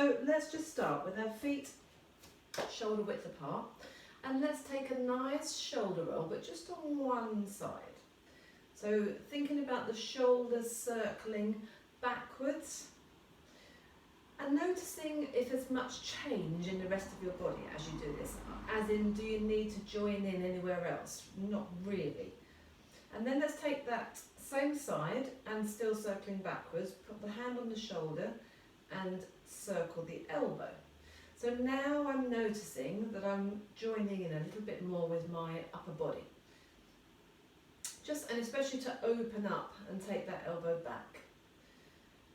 So let's just start with our feet shoulder width apart, and let's take a nice shoulder roll, but just on one side. So thinking about the shoulders circling backwards, and noticing if there's much change in the rest of your body as you do this. As in, do you need to join in anywhere else? Not really. And then let's take that same side and still circling backwards, put the hand on the shoulder and circle the elbow. So now I'm noticing that I'm joining in a little bit more with my upper body. And especially to open up and take that elbow back.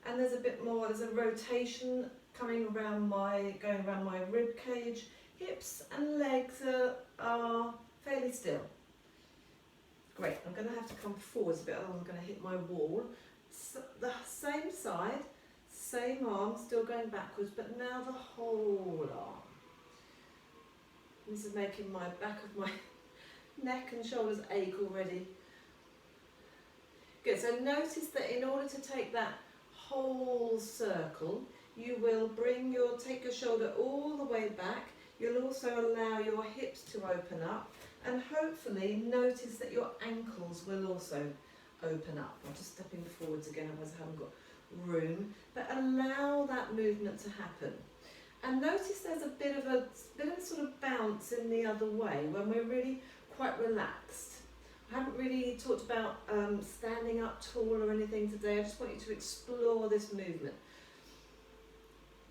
And there's a bit more, there's a rotation coming around going around my rib cage. Hips and legs are fairly still. Great, I'm going to have to come forwards a bit, otherwise I'm going to hit my wall. So the same side, same arm, still going backwards, but now the whole arm. This is making my back of my neck and shoulders ache already. Good, so notice that in order to take that whole circle, you will take your shoulder all the way back. You'll also allow your hips to open up, and hopefully notice that your ankles will also open up. I'm just stepping forwards again, otherwise I haven't got room, but allow that movement to happen. And notice there's a bit of a sort of bounce in the other way when we're really quite relaxed. I haven't really talked about standing up tall or anything today. I just want you to explore this movement.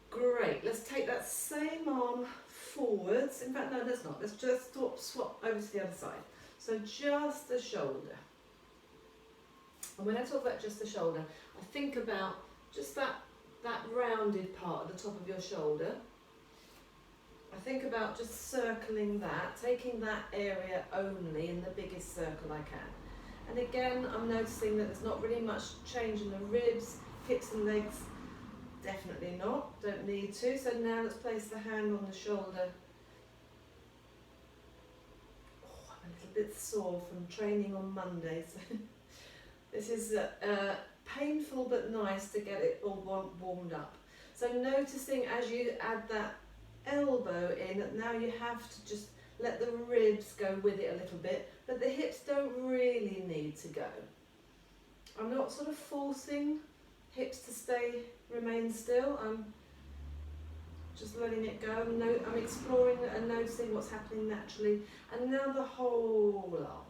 Great, let's take that same arm forwards. In fact, no, let's not. Let's just swap over to the other side. So just the shoulder. And when I talk about just the shoulder, I think about just that rounded part at the top of your shoulder. I think about just circling that, taking that area only in the biggest circle I can. And again, I'm noticing that there's not really much change in the ribs, hips and legs. Definitely not, don't need to. So now let's place the hand on the shoulder. Oh, I'm a little bit sore from training on Monday. So this is painful but nice to get it all warmed up. So noticing as you add that elbow in, now you have to just let the ribs go with it a little bit, but the hips don't really need to go. I'm not sort of forcing hips to remain still. I'm just letting it go. I'm exploring and noticing what's happening naturally. And now the whole arm.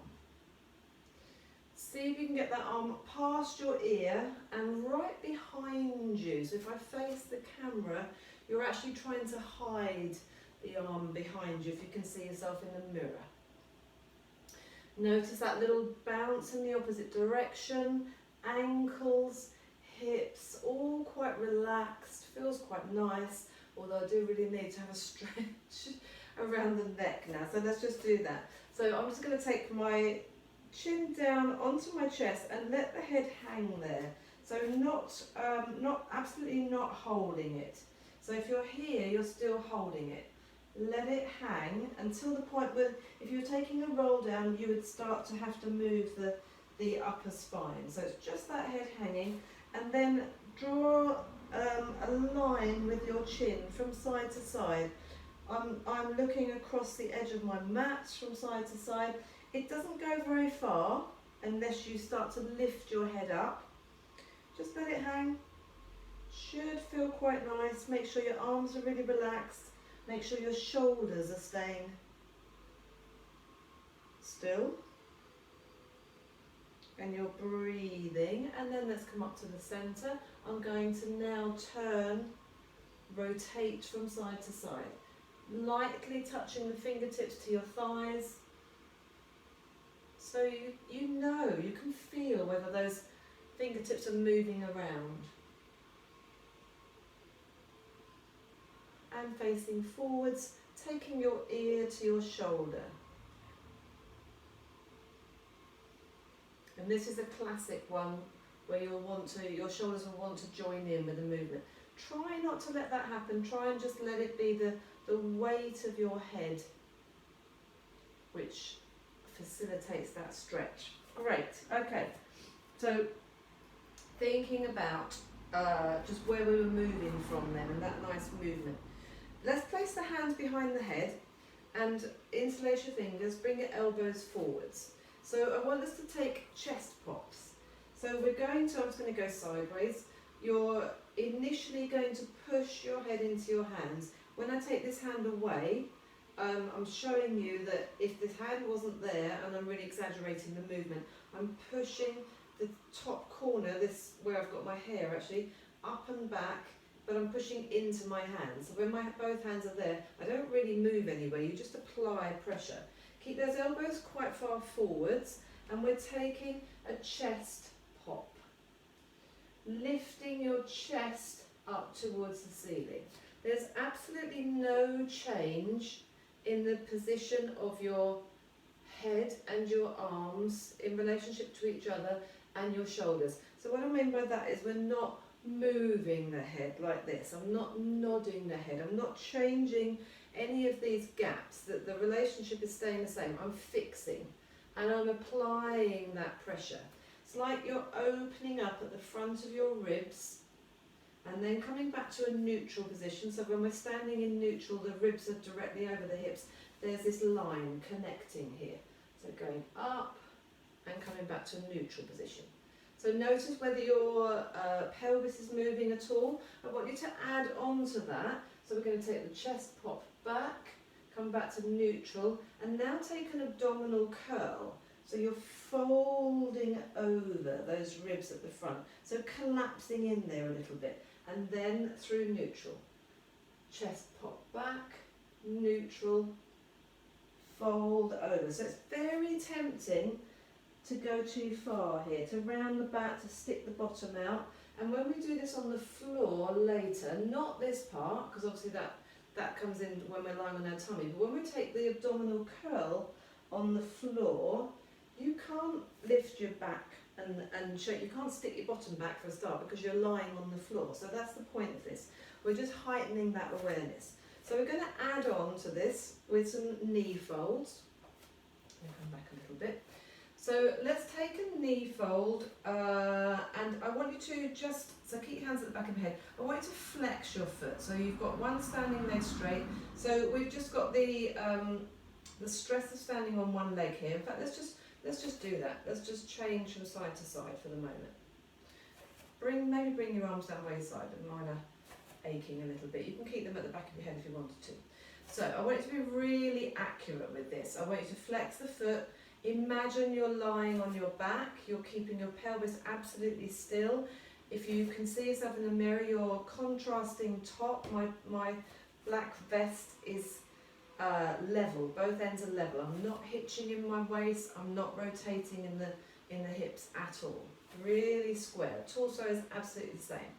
See if you can get that arm past your ear and right behind you. So if I face the camera, you're actually trying to hide the arm behind you if you can see yourself in the mirror. Notice that little bounce in the opposite direction, ankles, hips, all quite relaxed, feels quite nice, although I do really need to have a stretch around the neck now. So let's just do that. So I'm just going to take my chin down onto my chest and let the head hang there. So absolutely not holding it. So if you're here, you're still holding it. Let it hang until the point where, if you're taking a roll down, you would start to have to move the upper spine. So it's just that head hanging, and then draw a line with your chin from side to side. I'm looking across the edge of my mat from side to side. It doesn't go very far unless you start to lift your head up. Just let it hang. Should feel quite nice. Make sure your arms are really relaxed. Make sure your shoulders are staying still. And you're breathing. And then let's come up to the center. I'm going to now rotate from side to side. Lightly touching the fingertips to your thighs. So you can feel whether those fingertips are moving around. And facing forwards, taking your ear to your shoulder. And this is a classic one where your shoulders will want to join in with the movement. Try not to let that happen. Try and just let it be the weight of your head which facilitates that stretch. Great, okay. So thinking about just where we were moving from then, and that nice movement. Let's place the hands behind the head and interlace your fingers, bring your elbows forwards. So I want us to take chest pops. So we're going to, I'm just going to go sideways. You're initially going to push your head into your hands. When I take this hand away, I'm showing you that if this hand wasn't there, and I'm really exaggerating the movement, I'm pushing the top corner, this where I've got my hair actually, up and back, but I'm pushing into my hands. So when both hands are there, I don't really move anywhere, you just apply pressure. Keep those elbows quite far forwards, and we're taking a chest pop. Lifting your chest up towards the ceiling. There's absolutely no change in the position of your head and your arms in relationship to each other and your shoulders. So what I mean by that is we're not moving the head like this. I'm not nodding the head. I'm not changing any of these gaps. That the relationship is staying the same. I'm fixing and I'm applying that pressure. It's like you're opening up at the front of your ribs and then coming back to a neutral position. So when we're standing in neutral, the ribs are directly over the hips. There's this line connecting here. So going up and coming back to a neutral position. So notice whether your pelvis is moving at all. I want you to add on to that. So we're going to take the chest pop back, come back to neutral, and now take an abdominal curl. So you're folding over those ribs at the front. So collapsing in there a little bit. And then through neutral. Chest pop back, neutral, fold over. So it's very tempting to go too far here, to round the back, to stick the bottom out. And when we do this on the floor later, not this part, because obviously that comes in when we're lying on our tummy, but when we take the abdominal curl on the floor, you can't lift your back and shake, you can't stick your bottom back for a start because you're lying on the floor. So that's the point of this. We're just heightening that awareness. So we're going to add on to this with some knee folds. I'll come back a little bit. So let's take a knee fold, and I want you to just, so keep your hands at the back of your head. I want you to flex your foot. So you've got one standing leg straight. So we've just got the stress of standing on one leg here. In fact, let's just do that. Let's just change from side to side for the moment. Maybe bring your arms down by your side, and mine are aching a little bit. You can keep them at the back of your head if you wanted to. So I want you to be really accurate with this. I want you to flex the foot. Imagine you're lying on your back. You're keeping your pelvis absolutely still. If you can see yourself in the mirror, you're contrasting top. My black vest is level, both ends are level. I'm not hitching in my waist, I'm not rotating in the hips at all. Really square. Torso is absolutely the same.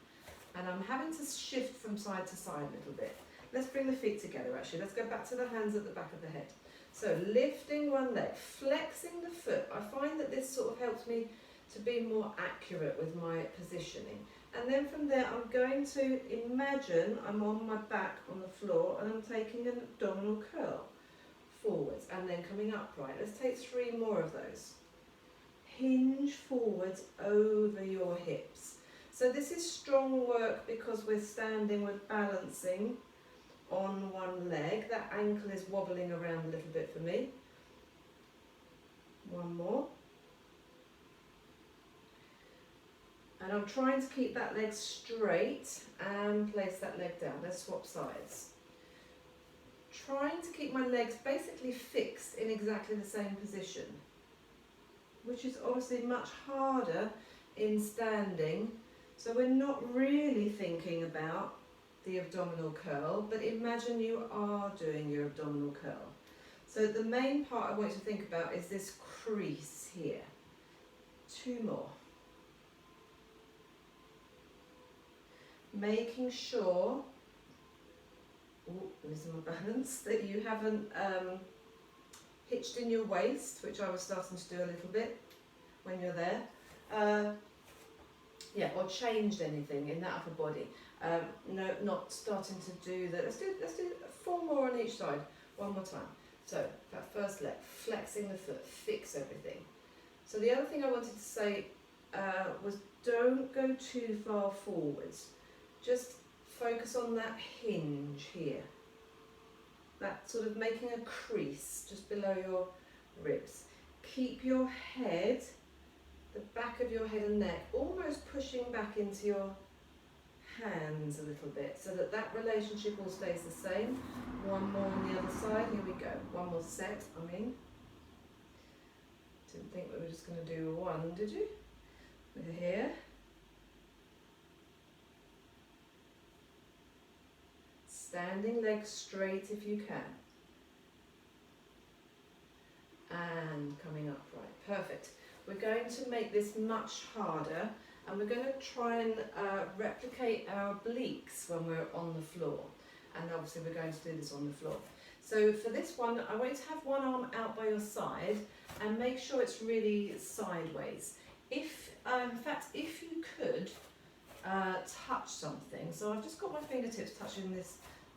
And I'm having to shift from side to side a little bit. Let's bring the feet together actually. Let's go back to the hands at the back of the head. So lifting one leg, flexing the foot. I find that this sort of helps me to be more accurate with my positioning. And then from there, I'm going to imagine I'm on my back on the floor and I'm taking an abdominal curl forwards and then coming upright. Let's take 3 more of those. Hinge forwards over your hips. So this is strong work because we're standing, we're balancing on one leg. That ankle is wobbling around a little bit for me. One more. And I'm trying to keep that leg straight and place that leg down. Let's swap sides. Trying to keep my legs basically fixed in exactly the same position, which is obviously much harder in standing. So we're not really thinking about the abdominal curl, but imagine you are doing your abdominal curl. So the main part I want you to think about is this crease here. 2 more. Making sure, losing my balance, that you haven't hitched in your waist, which I was starting to do a little bit when you're there. Yeah, or changed anything in that upper body. No, not starting to do that. Let's do 4 more on each side. One more time. So that first leg, flexing the foot, fix everything. So the other thing I wanted to say was don't go too far forwards. Just focus on that hinge here. That sort of making a crease just below your ribs. Keep your head, the back of your head and neck, almost pushing back into your hands a little bit so that that relationship all stays the same. One more on the other side. Here we go. One more set, I mean. Didn't think we were just going to do one, did you? We're here. Standing legs straight if you can. And coming upright. Perfect. We're going to make this much harder, and we're going to try and replicate our obliques when we're on the floor. And obviously we're going to do this on the floor. So for this one, I want you to have one arm out by your side and make sure it's really sideways. If, in fact, if you could touch something, so I've just got my fingertips touching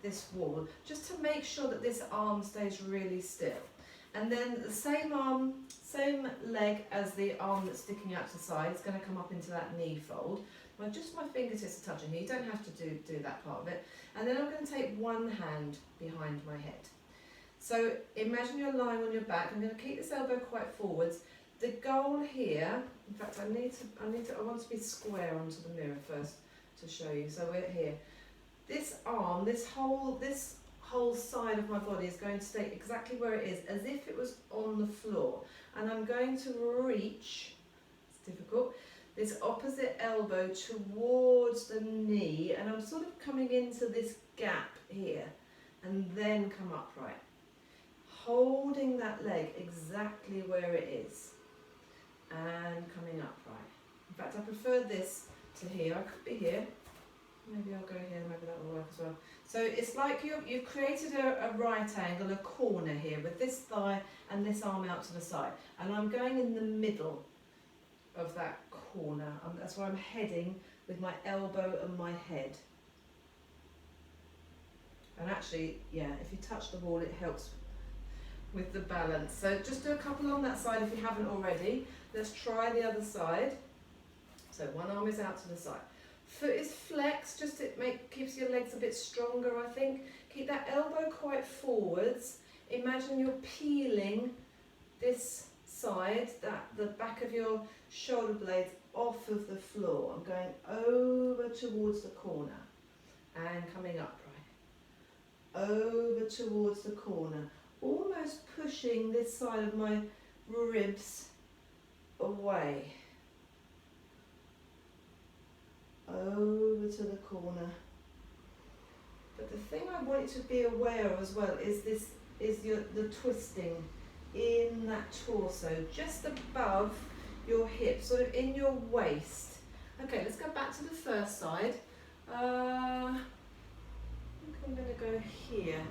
this wall, just to make sure that this arm stays really still. And then the same arm, same leg as the arm that's sticking out to the side is going to come up into that knee fold. Well, just my fingertips are touching here. You don't have to do that part of it. And then I'm going to take one hand behind my head. So imagine you're lying on your back. I'm going to keep this elbow quite forwards. The goal here, in fact, I want to be square onto the mirror first to show you. So we're here. This arm, this whole side of my body is going to stay exactly where it is, as if it was on the floor. And I'm going to reach, it's difficult, this opposite elbow towards the knee, and I'm sort of coming into this gap here, and then come upright. Holding that leg exactly where it is, and coming upright. In fact, I prefer this to here. I could be here. Maybe I'll go here, maybe that will work as well. So it's like you've created a right angle, a corner here with this thigh and this arm out to the side. And I'm going in the middle of that corner. That's where I'm heading with my elbow and my head. And actually, yeah, if you touch the wall, it helps with the balance. So just do a couple on that side if you haven't already. Let's try the other side. So one arm is out to the side. Foot is flexed, just keeps your legs a bit stronger, I think. Keep that elbow quite forwards. Imagine you're peeling this side, the back of your shoulder blades off of the floor. I'm going over towards the corner and coming upright. Over towards the corner. Almost pushing this side of my ribs away. Over to the corner. But the thing I want you to be aware of as well is the twisting in that torso, just above your hips, sort of in your waist. Okay, let's go back to the first side. I think I'm going to go here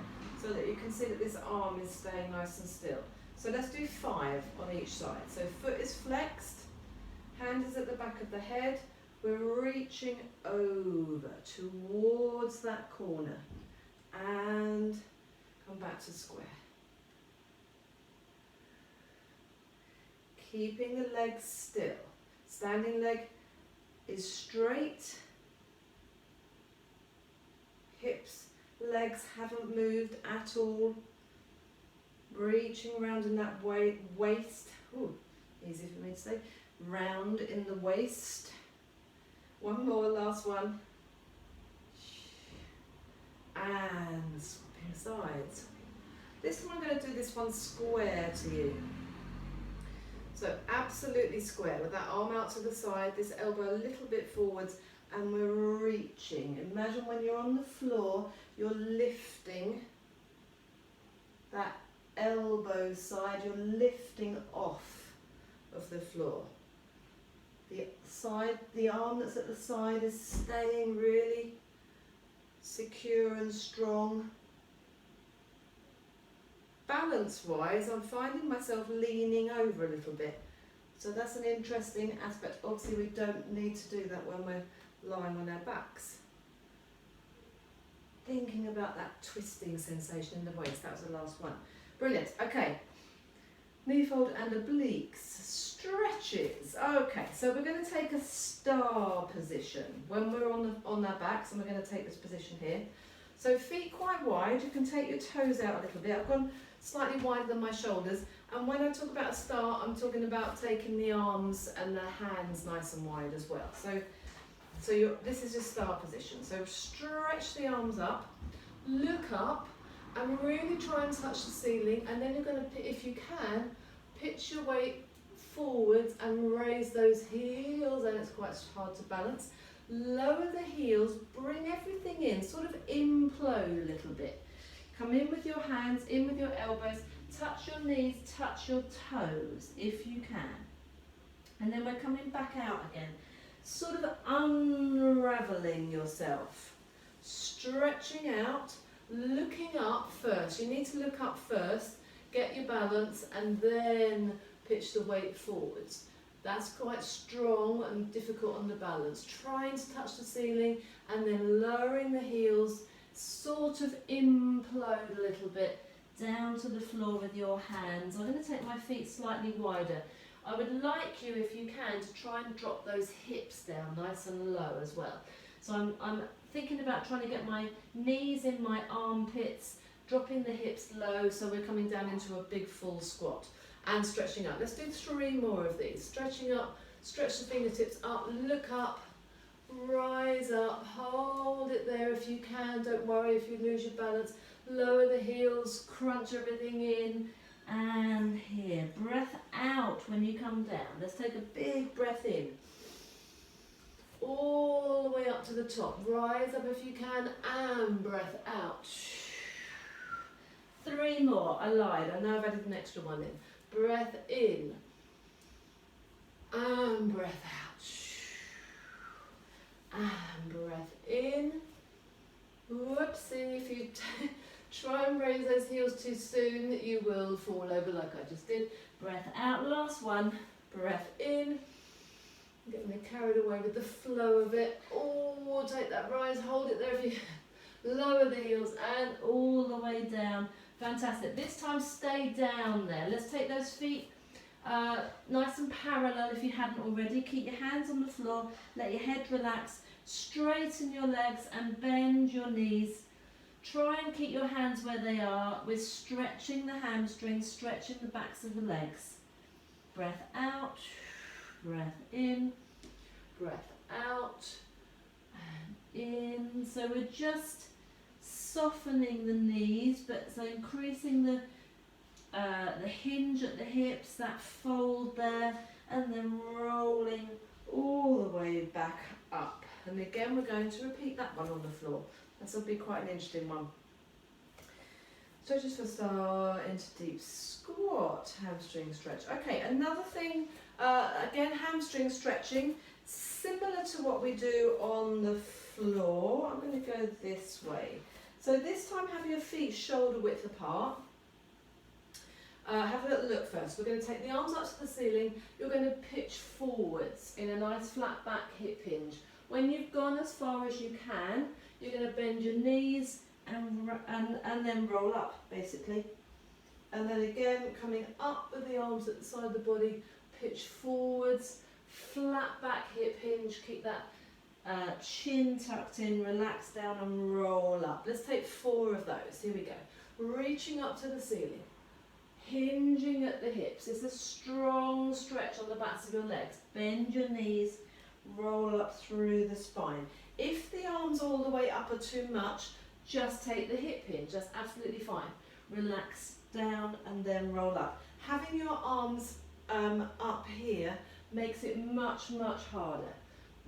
so that you can see that this arm is staying nice and still. So let's do 5 on each side. So foot is flexed, hand is at the back of the head. We're reaching over towards that corner and come back to square. Keeping the legs still. Standing leg is straight. Hips, legs haven't moved at all. Reaching around in that waist. Ooh, easy for me to say. Round in the waist. One more, last one. And swapping sides. This time I'm going to do this one square to you. So absolutely square with that arm out to the side, this elbow a little bit forwards, and we're reaching. Imagine when you're on the floor, you're lifting that elbow side, you're lifting off of the floor. The arm that's at the side is staying really secure and strong. Balance-wise, I'm finding myself leaning over a little bit. So that's an interesting aspect. Obviously, we don't need to do that when we're lying on our backs. Thinking about that twisting sensation in the waist. That was the last one. Brilliant. Okay. knee fold and obliques, stretches. Okay, so we're going to take a star position when we're on our backs, and we're going to take this position here. So feet quite wide, you can take your toes out a little bit. I've gone slightly wider than my shoulders, and when I talk about a star, I'm talking about taking the arms and the hands nice and wide as well. So this is your star position. So stretch the arms up, look up, and really try and touch the ceiling, and then you're going to, if you can, pitch your weight forwards and raise those heels, and it's quite hard to balance. Lower the heels, bring everything in, sort of implode a little bit. Come in with your hands, in with your elbows, touch your knees, touch your toes if you can. And then we're coming back out again, sort of unraveling yourself, stretching out, looking up first. You need to look up first, get your balance, and then pitch the weight forwards. That's quite strong and difficult on the balance. Trying to touch the ceiling and then lowering the heels, sort of implode a little bit down to the floor with your hands. I'm going to take my feet slightly wider. I would like you, if you can, to try and drop those hips down nice and low as well. So I'm thinking about trying to get my knees in my armpits, dropping the hips low, so we're coming down into a big full squat and stretching up. Let's do 3 more of these. Stretching up, stretch the fingertips up, look up, rise up, hold it there if you can. Don't worry if you lose your balance. Lower the heels, crunch everything in, and here. Breath out when you come down. Let's take a big breath in. All the way up to the top. Rise up if you can, and breath out. 3 more. I lied. I know I've added an extra one in. Breath in, and breath out, and breath in. Whoopsie, if you try and raise those heels too soon, you will fall over like I just did. Breath out, last one. Breath in. I'm getting carried away with the flow of it. Oh, take that rise, hold it there if you lower the heels, and all the way down. Fantastic. This time stay down there. Let's take those feet nice and parallel if you hadn't already. Keep your hands on the floor. Let your head relax. Straighten your legs and bend your knees. Try and keep your hands where they are. We're stretching the hamstrings, stretching the backs of the legs. Breath out. Breath in. Breath out. And in. So we're just softening the knees, but so increasing the hinge at the hips, that fold there, and then rolling all the way back up. And again, we're going to repeat that one on the floor. This will be quite an interesting one. So just for start into deep squat, hamstring stretch. Okay, another thing, again, hamstring stretching, similar to what we do on the floor. I'm going to go this way. So this time have your feet shoulder width apart. Have a little look first. We're going to take the arms up to the ceiling. You're going to pitch forwards in a nice flat back hip hinge. When you've gone as far as you can, you're going to bend your knees and then roll up, basically. And then again, coming up with the arms at the side of the body, pitch forwards, flat back hip hinge, keep that chin tucked in, relax down and roll up. Let's take 4 of those. Here we go. Reaching up to the ceiling, hinging at the hips. It's a strong stretch on the backs of your legs. Bend your knees, roll up through the spine. If the arms all the way up are too much, just take the hip hinge. That's absolutely fine. Relax down and then roll up. Having your arms up here makes it much, much harder.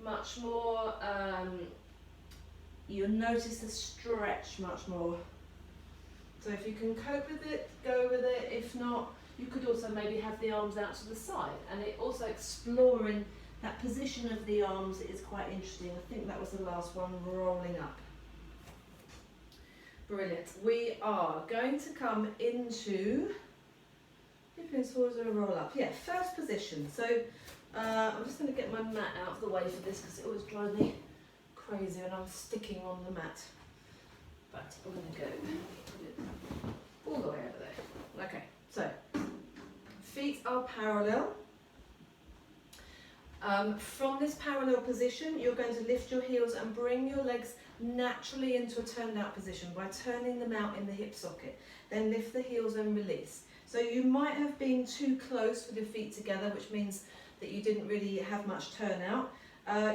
Much more, you'll notice the stretch much more. So if you can cope with it, go with it. If not, you could also maybe have the arms out to the side, and it also exploring that position of the arms is quite interesting. I think that was the last one, rolling up. Brilliant. We are going to come into hip hinge forwards and roll up. Yeah, first position. So I'm just going to get my mat out of the way for this because it always drives me crazy when I'm sticking on the mat. But I'm going to go put it all the way over there. Okay, so are parallel. From this parallel position, you're going to lift your heels and bring your legs naturally into a turned out position by turning them out in the hip socket. Then lift the heels and release. So you might have been too close with your feet together, which means that you didn't really have much turnout.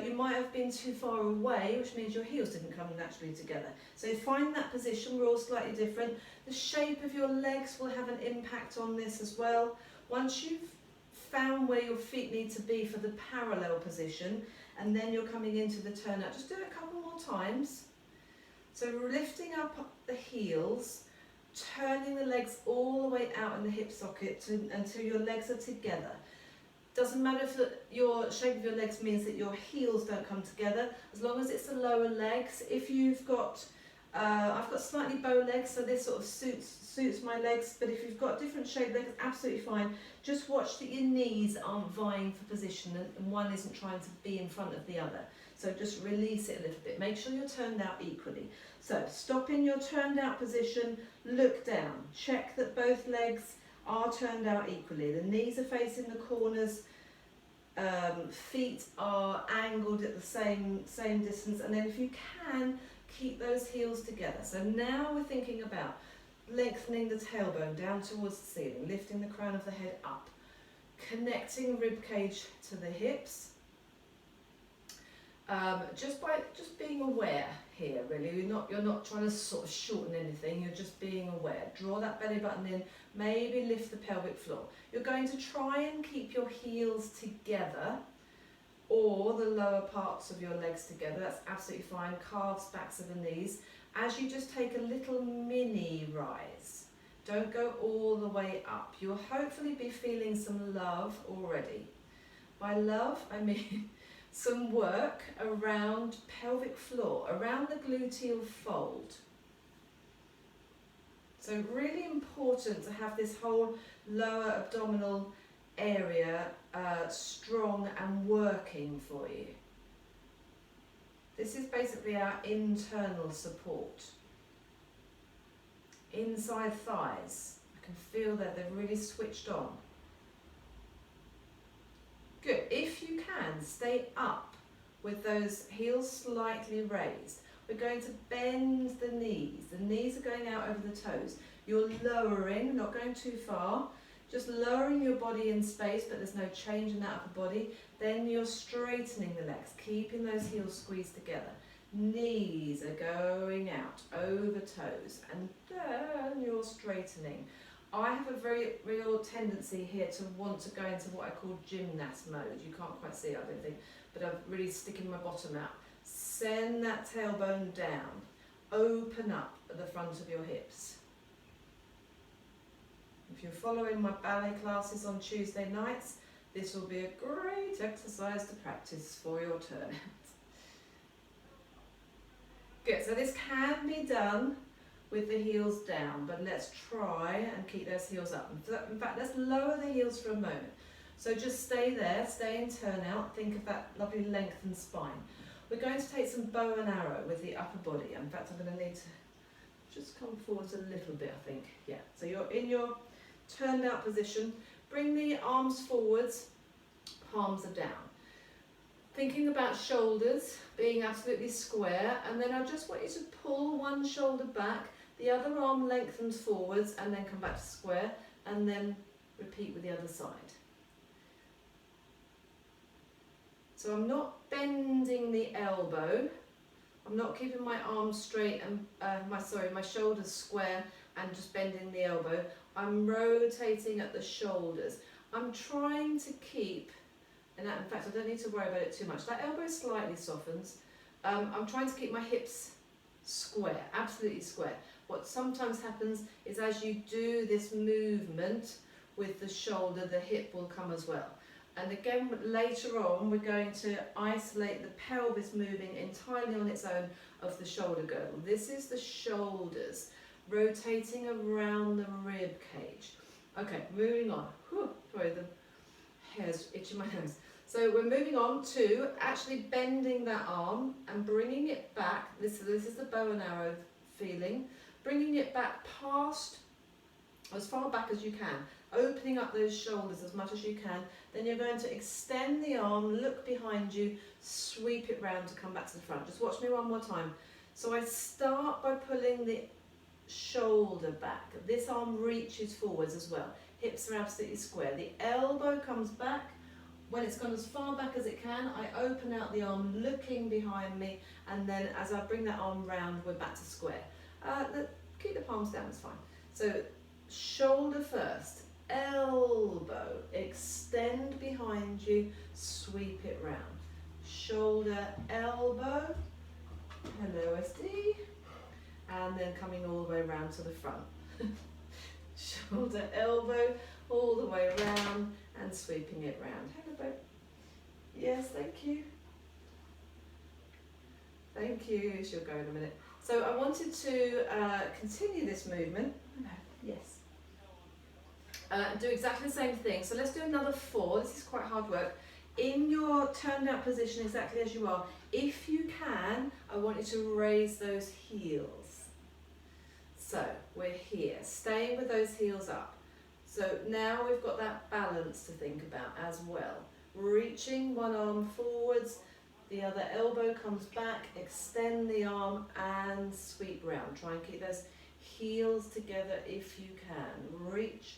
You might have been too far away, which means your heels didn't come naturally together. So find that position. We're all slightly different. The shape of your legs will have an impact on this as well. Once you've found where your feet need to be for the parallel position, and then you're coming into the turnout, just do it a couple more times. So lifting up the heels, turning the legs all the way out in the hip socket until your legs are together. Doesn't matter if your shape of your legs means that your heels don't come together, as long as it's the lower legs. If you've got, I've got slightly bow legs, so this sort of suits my legs, but if you've got different shaped legs, absolutely fine. Just watch that your knees aren't vying for position and one isn't trying to be in front of the other. So just release it a little bit. Make sure you're turned out equally. So stop in your turned out position, look down, check that both legs are turned out equally. The knees are facing the corners, feet are angled at the same distance, and then if you can, keep those heels together. So now we're thinking about lengthening the tailbone down towards the ceiling, lifting the crown of the head up, connecting rib cage to the hips. Just being aware here, really. You're not trying to sort of shorten anything, you're just being aware. Draw that belly button in, maybe lift the pelvic floor. You're going to try and keep your heels together or the lower parts of your legs together. That's absolutely fine. Calves, backs of the knees. As you just take a little mini rise, don't go all the way up. You'll hopefully be feeling some love already. By love, I mean some work around pelvic floor, around the gluteal fold. So really important to have this whole lower abdominal area strong and working for you. This is basically our internal support. Inside thighs, I can feel that they've really switched on. Good. If you can, stay up with those heels slightly raised. We're going to bend the knees. The knees are going out over the toes. You're lowering, not going too far, just lowering your body in space, but there's no change in that upper body. Then you're straightening the legs, keeping those heels squeezed together. Knees are going out over toes, and then you're straightening. I have a very real tendency here to want to go into what I call gymnast mode. You can't quite see it, I don't think, but I'm really sticking my bottom out. Send that tailbone down. Open up at the front of your hips. If you're following my ballet classes on Tuesday nights, this will be a great exercise to practice for your turnout. Good, so this can be done with the heels down, but let's try and keep those heels up. In fact, let's lower the heels for a moment. So just stay there, stay in turnout, think of that lovely lengthened spine. We're going to take some bow and arrow with the upper body. In fact, I'm going to need to just come forwards a little bit, I think. Yeah, so you're in your turned out position. Bring the arms forwards, palms are down. Thinking about shoulders being absolutely square, and then I just want you to pull one shoulder back, the other arm lengthens forwards, and then come back to square, and then repeat with the other side. So I'm not bending the elbow, I'm not keeping my arms straight and my shoulders square and just bending the elbow. I'm rotating at the shoulders. I'm trying to keep, and in fact I don't need to worry about it too much. That elbow slightly softens. I'm trying to keep my hips square, absolutely square. What sometimes happens is as you do this movement with the shoulder, the hip will come as well. And again, later on, we're going to isolate the pelvis moving entirely on its own of the shoulder girdle. This is the shoulders rotating around the rib cage. Okay, moving on. Whew, sorry, the hair's itching my nose. So we're moving on to actually bending that arm and bringing it back. This is the bow and arrow feeling. Bringing it back past as far back as you can, opening up those shoulders as much as you can. Then you're going to extend the arm, look behind you, sweep it round to come back to the front. Just watch me one more time. So I start by pulling the shoulder back. This arm reaches forwards as well. Hips are absolutely square. The elbow comes back. When it's gone as far back as it can, I open out the arm looking behind me, and then as I bring that arm round, we're back to square. Keep the palms down, it's fine. So shoulder first, elbow, extend behind you, sweep it round. Shoulder, elbow, hello SD, and then coming all the way round to the front. Shoulder, elbow, all the way round and sweeping it round. Hello, babe. Yes, thank you. Thank you, she'll go in a minute. So I wanted to continue this movement. Yes. Do exactly the same thing. So let's do another 4. This is quite hard work. In your turned out position, exactly as you are, if you can, I want you to raise those heels. So we're here, staying with those heels up. So now we've got that balance to think about as well. Reaching one arm forwards, the other elbow comes back, extend the arm and sweep round. Try and keep those heels together if you can. Reach,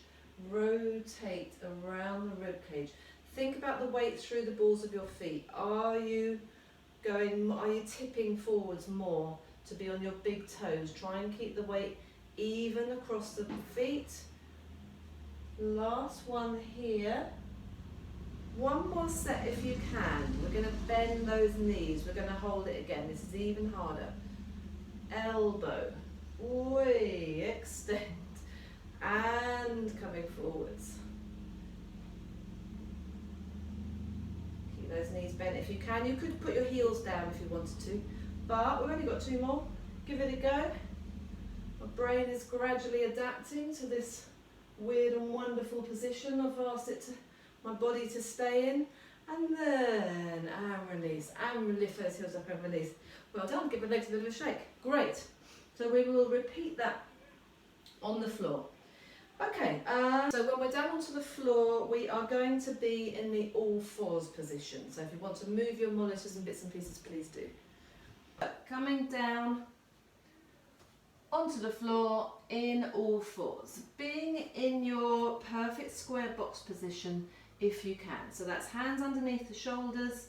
rotate around the rib cage. Think about the weight through the balls of your feet. Are you tipping forwards more to be on your big toes? Try and keep the weight even across the feet. Last one here. One more set if you can. We're going to bend those knees. We're going to hold it again. This is even harder. Elbow, way, extend, and coming forwards. Keep those knees bent if you can. You could put your heels down if you wanted to, but we've only got 2 more. Give it a go. My brain is gradually adapting to this weird and wonderful position I've asked my body to stay in, and then and release, and lift those heels up and release. Well done, give the legs a bit of a shake. Great. So we will repeat that on the floor. Okay, so when we're down onto the floor, we are going to be in the all fours position. So if you want to move your monitors and bits and pieces, please do. Coming down onto the floor in all fours, being in your perfect square box position if you can. So that's hands underneath the shoulders,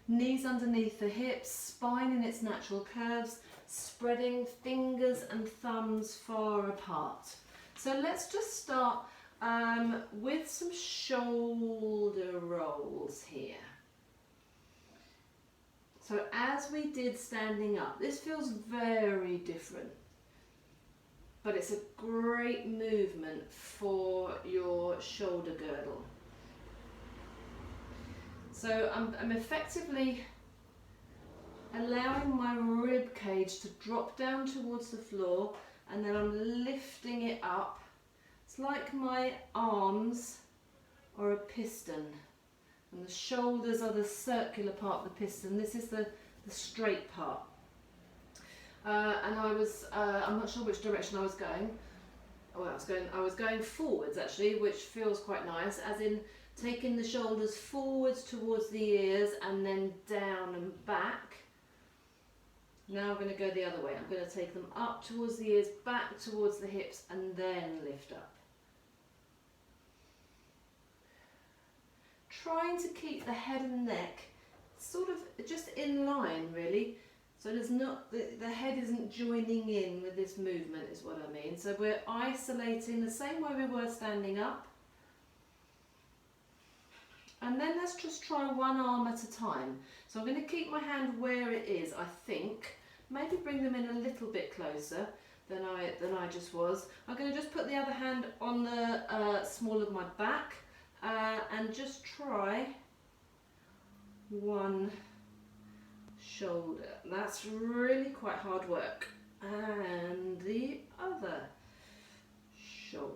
knees underneath the hips, spine in its natural curves, spreading fingers and thumbs far apart. So let's just start with some shoulder rolls here. So as we did standing up, this feels very different, but it's a great movement for your shoulder girdle. So I'm effectively allowing my rib cage to drop down towards the floor, and then I'm lifting it up. It's like my arms are a piston and the shoulders are the circular part of the piston. This is the straight part. And I'm not sure which direction I was going. Well, I was going forwards actually, which feels quite nice, as in taking the shoulders forwards towards the ears and then down and back. Now I'm going to go the other way. I'm going to take them up towards the ears, back towards the hips, and then lift up. Trying to keep the head and neck sort of just in line, really. So there's not, the head isn't joining in with this movement, is what I mean. So we're isolating the same way we were standing up. And then let's just try one arm at a time. So I'm going to keep my hand where it is, I think. Maybe bring them in a little bit closer than I just was. I'm going to just put the other hand on the small of my back and just try one shoulder. That's really quite hard work. And the other shoulder.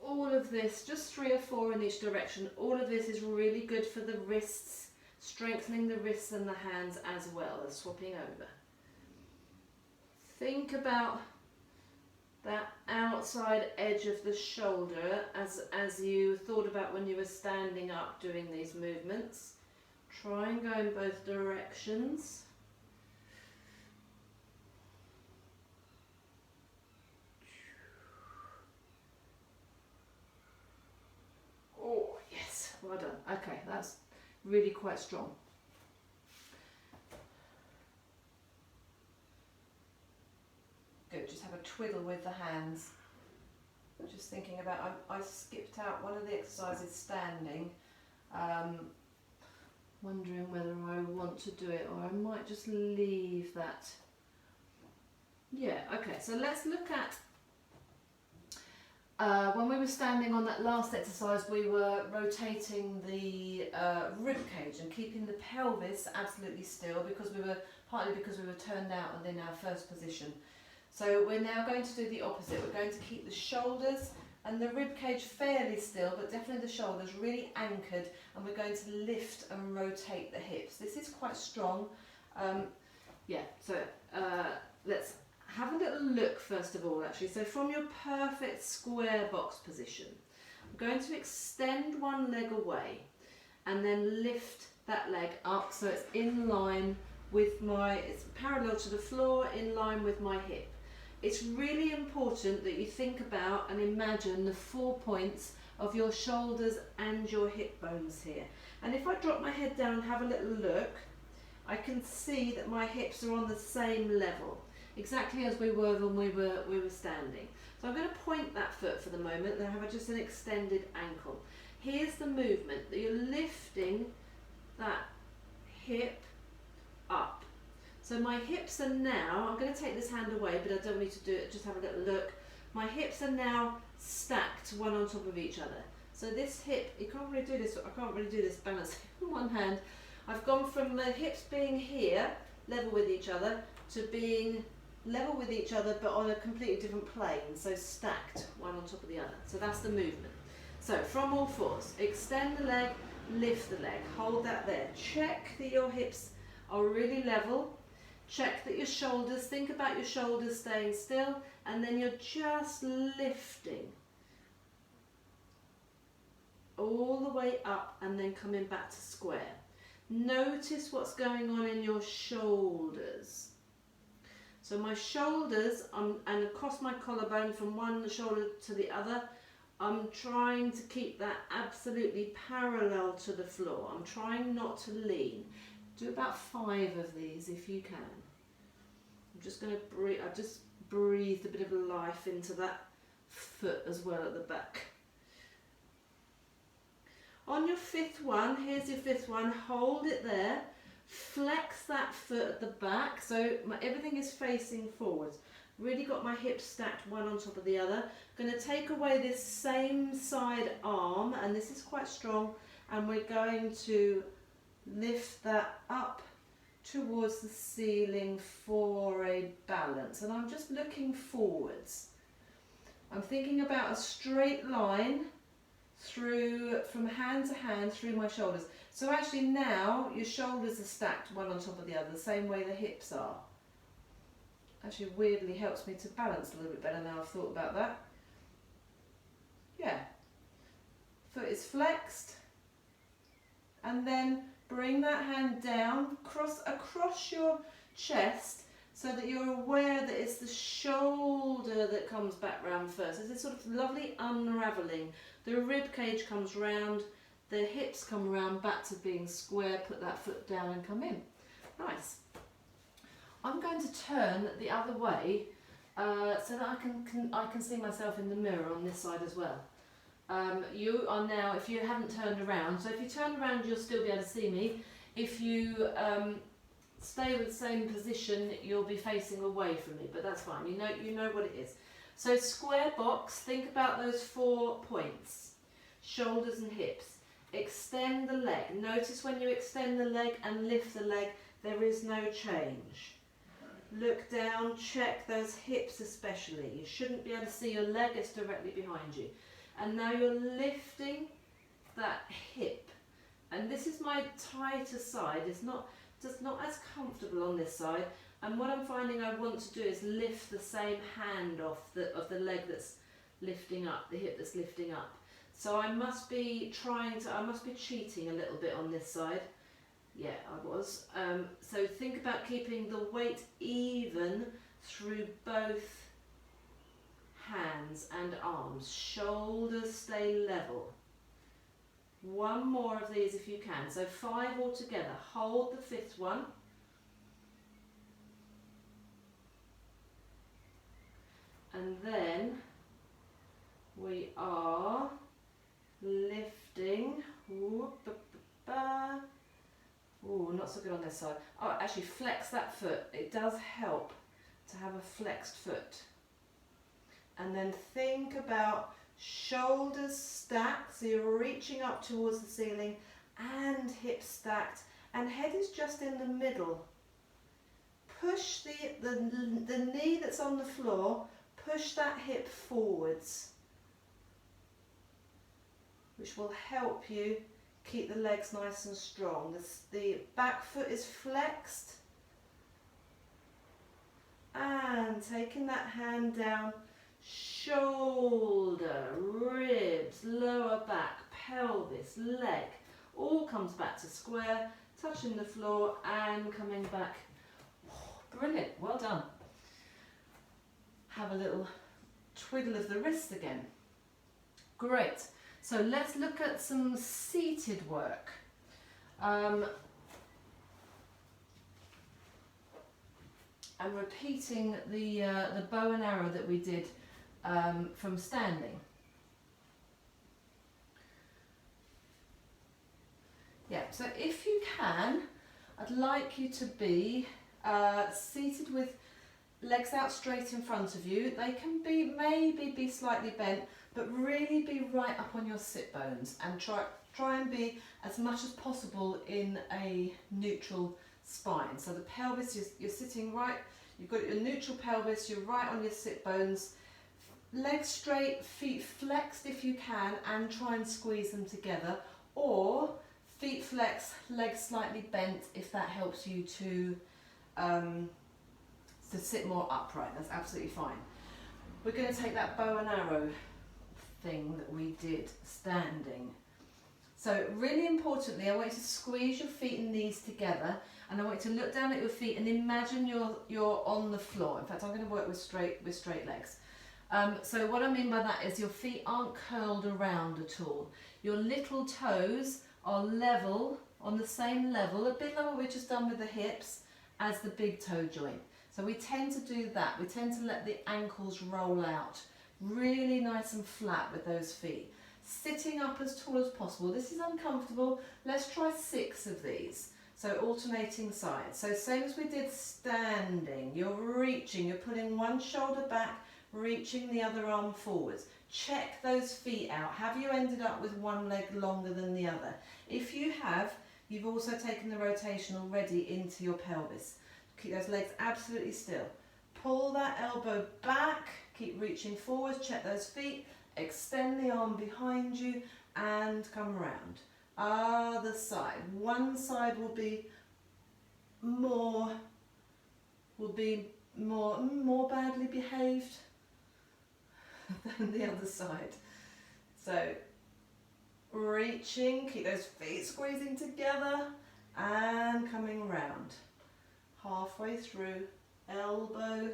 All of this, just 3 or 4 in each direction, all of this is really good for the wrists, strengthening the wrists and the hands as well as swapping over. Think about that outside edge of the shoulder as you thought about when you were standing up doing these movements. Try and go in both directions. Oh, yes, well done. Okay, that's really quite strong. Good, just have a twiddle with the hands. Just thinking about, I skipped out one of the exercises standing, wondering whether I want to do it or I might just leave that. Yeah, okay, so let's look at, when we were standing on that last exercise, we were rotating the rib cage and keeping the pelvis absolutely still, partly because we were turned out and in our first position. So we're now going to do the opposite. We're going to keep the shoulders and the rib cage fairly still, but definitely the shoulders really anchored, and we're going to lift and rotate the hips. This is quite strong. So let's have a little look first of all actually. So from your perfect square box position, I'm going to extend one leg away and then lift that leg up so it's in line with it's parallel to the floor, in line with my hip. It's really important that you think about and imagine the 4 points of your shoulders and your hip bones here. And if I drop my head down and have a little look, I can see that my hips are on the same level, exactly as we were when we were standing. So I'm going to point that foot for the moment and have just an extended ankle. Here's the movement, that you're lifting that hip up. So my hips are now, I'm going to take this hand away, but I don't need to do it, just have a little look. My hips are now stacked one on top of each other. So this hip, you can't really do this, I can't really do this balancing in one hand. I've gone from the hips being here, level with each other, to being level with each other but on a completely different plane, so stacked one on top of the other. So that's the movement. So from all fours, extend the leg, lift the leg, hold that there. Check that your hips are really level. Check that your shoulders, think about your shoulders staying still, and then you're just lifting all the way up and then coming back to square. Notice what's going on in your shoulders. So my shoulders, and across my collarbone from one shoulder to the other, I'm trying to keep that absolutely parallel to the floor. I'm trying not to lean. Do about 5 of these if you can. I'm just going to breathe, I've just breathed a bit of life into that foot as well at the back. On your 5th one, here's your 5th one, hold it there, flex that foot at the back, so everything is facing forwards. Really got my hips stacked one on top of the other. Going to take away this same side arm, and this is quite strong, and we're going to lift that up towards the ceiling for a balance. And I'm just looking forwards. I'm thinking about a straight line from hand to hand through my shoulders. So actually now your shoulders are stacked one on top of the other, the same way the hips are. Actually weirdly helps me to balance a little bit better now I've thought about that. Yeah. Foot is flexed. And then bring that hand down, across your chest, so that you're aware that it's the shoulder that comes back round first. It's this sort of lovely unravelling. The rib cage comes round, the hips come round back to being square, put that foot down and come in. Nice. I'm going to turn the other way so that I can see myself in the mirror on this side as well. You are now, if you haven't turned around, so if you turn around you'll still be able to see me. If you stay with the same position you'll be facing away from me, but that's fine, you know what it is. So square box, think about those 4 points, shoulders and hips. Extend the leg. Notice when you extend the leg and lift the leg there is no change. Look down, check those hips especially. You shouldn't be able to see your leg, it's directly behind you. And now you're lifting that hip. And this is my tighter side. It's not as comfortable on this side. And what I'm finding I want to do is lift the same hand off of the leg that's lifting up, the hip that's lifting up. So I must be cheating a little bit on this side. Yeah, I was. So think about keeping the weight even through both hands and arms. Shoulders stay level. One more of these if you can. So 5 altogether. Hold the 5th one. And then we are lifting. Oh, not so good on this side. Oh, actually flex that foot. It does help to have a flexed foot. And then think about shoulders stacked, so you're reaching up towards the ceiling, and hips stacked, and head is just in the middle. Push the knee that's on the floor, push that hip forwards, which will help you keep the legs nice and strong. The back foot is flexed, and taking that hand down, shoulder, ribs, lower back, pelvis, leg, all comes back to square, touching the floor and coming back. Oh, brilliant, well done. Have a little twiddle of the wrists again. Great. So let's look at some seated work. I'm repeating the bow and arrow that we did from standing. Yeah, so if you can, I'd like you to be seated with legs out straight in front of you. They can be maybe be slightly bent, but really be right up on your sit bones, and try and be as much as possible in a neutral spine. So the pelvis, you're sitting right, you've got your neutral pelvis, you're right on your sit bones, legs straight, feet flexed if you can, and try and squeeze them together, or feet flexed, legs slightly bent if that helps you to sit more upright. That's absolutely fine. We're going to take that bow and arrow thing that we did standing. So really importantly, I want you to squeeze your feet and knees together, and I want you to look down at your feet and imagine you're on the floor. In fact, I'm going to work with straight legs. So what I mean by that is your feet aren't curled around at all. Your little toes are level, on the same level, a bit like what we've just done with the hips, as the big toe joint. So we tend to do that. We tend to let the ankles roll out, really nice and flat with those feet. Sitting up as tall as possible. This is uncomfortable. Let's try 6 of these. So alternating sides. So same as we did standing. You're reaching, you're pulling one shoulder back, reaching the other arm forwards. Check those feet out. Have you ended up with one leg longer than the other? If you have, you've also taken the rotation already into your pelvis. Keep those legs absolutely still. Pull that elbow back, keep reaching forward, check those feet, extend the arm behind you and come round. Other side. One side will be more badly behaved than the other side. So reaching, keep those feet squeezing together and coming round. Halfway through, elbow,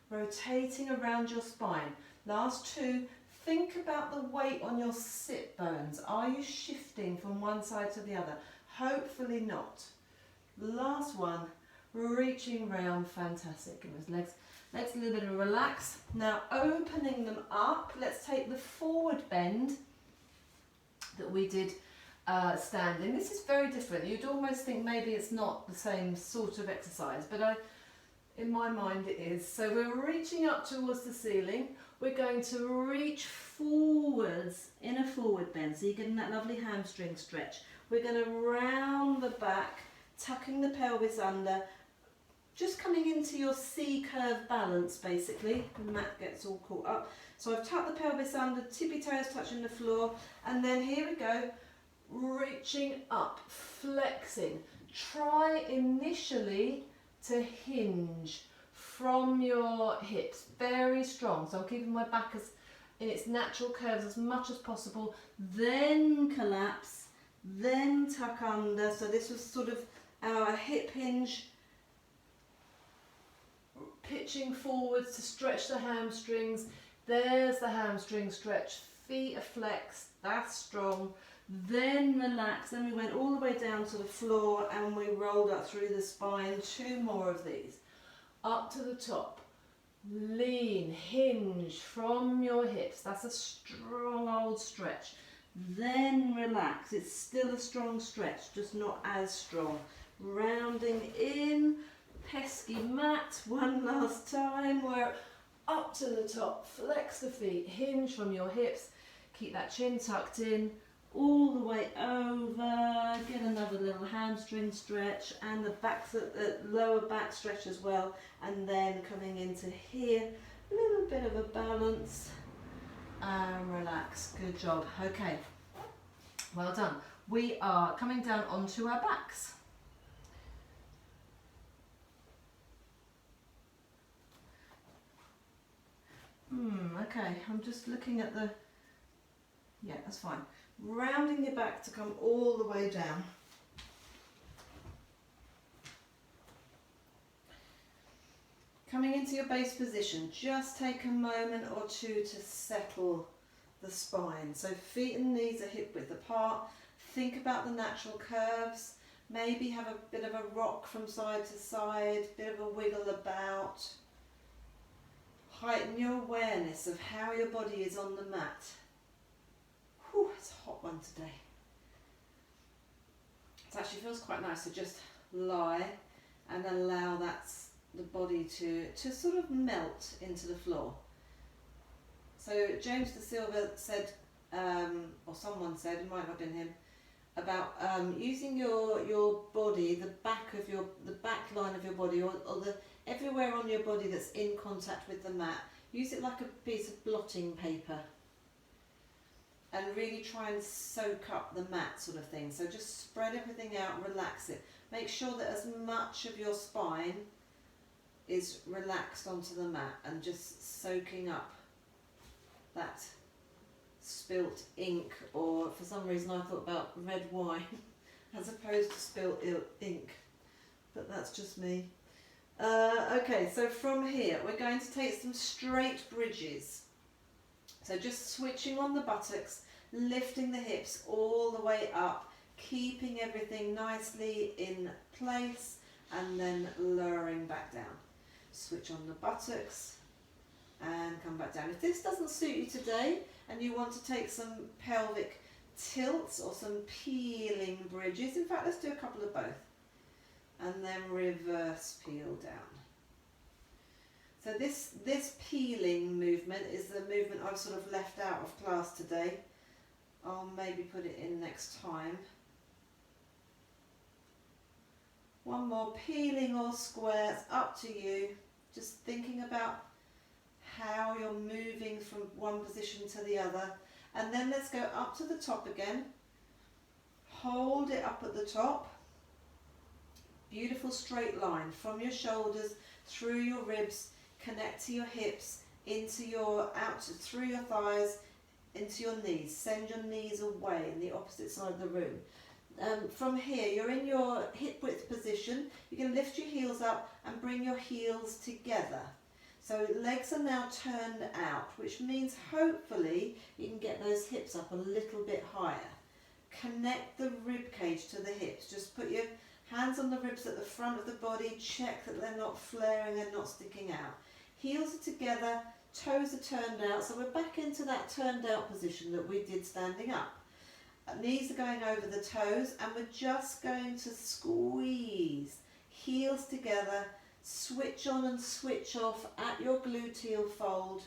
rotating around your spine. Last 2, think about the weight on your sit bones. Are you shifting from one side to the other? Hopefully not. Last one, reaching round, fantastic. Give those legs a little bit of relax. Now opening them up, let's take the forward bend that we did standing. This is very different. You'd almost think maybe it's not the same sort of exercise, but in my mind it is. So we're reaching up towards the ceiling. We're going to reach forwards in a forward bend, so you're getting that lovely hamstring stretch. We're going to round the back, tucking the pelvis under, just coming into your C-curve balance basically. The mat gets all caught up. So I've tucked the pelvis under, tippy toes touching the floor, and then here we go. Reaching up, flexing. Try initially to hinge from your hips, very strong. So I'm keeping my back as in its natural curves as much as possible, then collapse, then tuck under. So this was sort of our hip hinge, pitching forwards to stretch the hamstrings. There's the hamstring stretch, feet are flexed, that's strong. Then relax, then we went all the way down to the floor and we rolled up through the spine. 2 more of these. Up to the top, lean, hinge from your hips. That's a strong old stretch. Then relax, it's still a strong stretch, just not as strong. Rounding in, pesky mat, one last time. We're up to the top, flex the feet, hinge from your hips, keep that chin tucked in, all the way over, get another little hamstring stretch and the lower back stretch as well, and then coming into here, a little bit of a balance and relax. Good job. Okay, well done. We are coming down onto our backs. Okay, I'm just looking at the, yeah, that's fine. Rounding your back to come all the way down. Coming into your base position, just take a moment or two to settle the spine. So feet and knees are hip width apart. Think about the natural curves. Maybe have a bit of a rock from side to side, bit of a wiggle about. Heighten your awareness of how your body is on the mat. Whew, it's a hot one today. It actually feels quite nice to just lie and allow the body to sort of melt into the floor. So James De Silva said, or someone said, it might not have been him, about using your body, the back line of your body, or the everywhere on your body that's in contact with the mat. Use it like a piece of blotting paper. And really try and soak up the mat sort of thing. So just spread everything out, relax it. Make sure that as much of your spine is relaxed onto the mat and just soaking up that spilt ink, or for some reason I thought about red wine as opposed to spilt ink. But that's just me. Okay, so from here we're going to take some straight bridges. So just switching on the buttocks, lifting the hips all the way up, keeping everything nicely in place, and then lowering back down. Switch on the buttocks and come back down. If this doesn't suit you today and you want to take some pelvic tilts or some peeling bridges, in fact let's do a couple of both. And then reverse peel down. So this peeling movement is the movement I've sort of left out of class today. I'll maybe put it in next time. One more, peeling or squares, up to you. Just thinking about how you're moving from one position to the other. And then let's go up to the top again. Hold it up at the top. Beautiful straight line from your shoulders, through your ribs, connect to your hips, into your, out through your thighs, into your knees. Send your knees away in the opposite side of the room. From here, you're in your hip width position. You can lift your heels up and bring your heels together. So legs are now turned out, which means hopefully you can get those hips up a little bit higher. Connect the rib cage to the hips. Just put your hands on the ribs at the front of the body. Check that they're not flaring and not sticking out. Heels are together, toes are turned out. So we're back into that turned out position that we did standing up. Knees are going over the toes, and we're just going to squeeze. Heels together, switch on and switch off at your gluteal fold.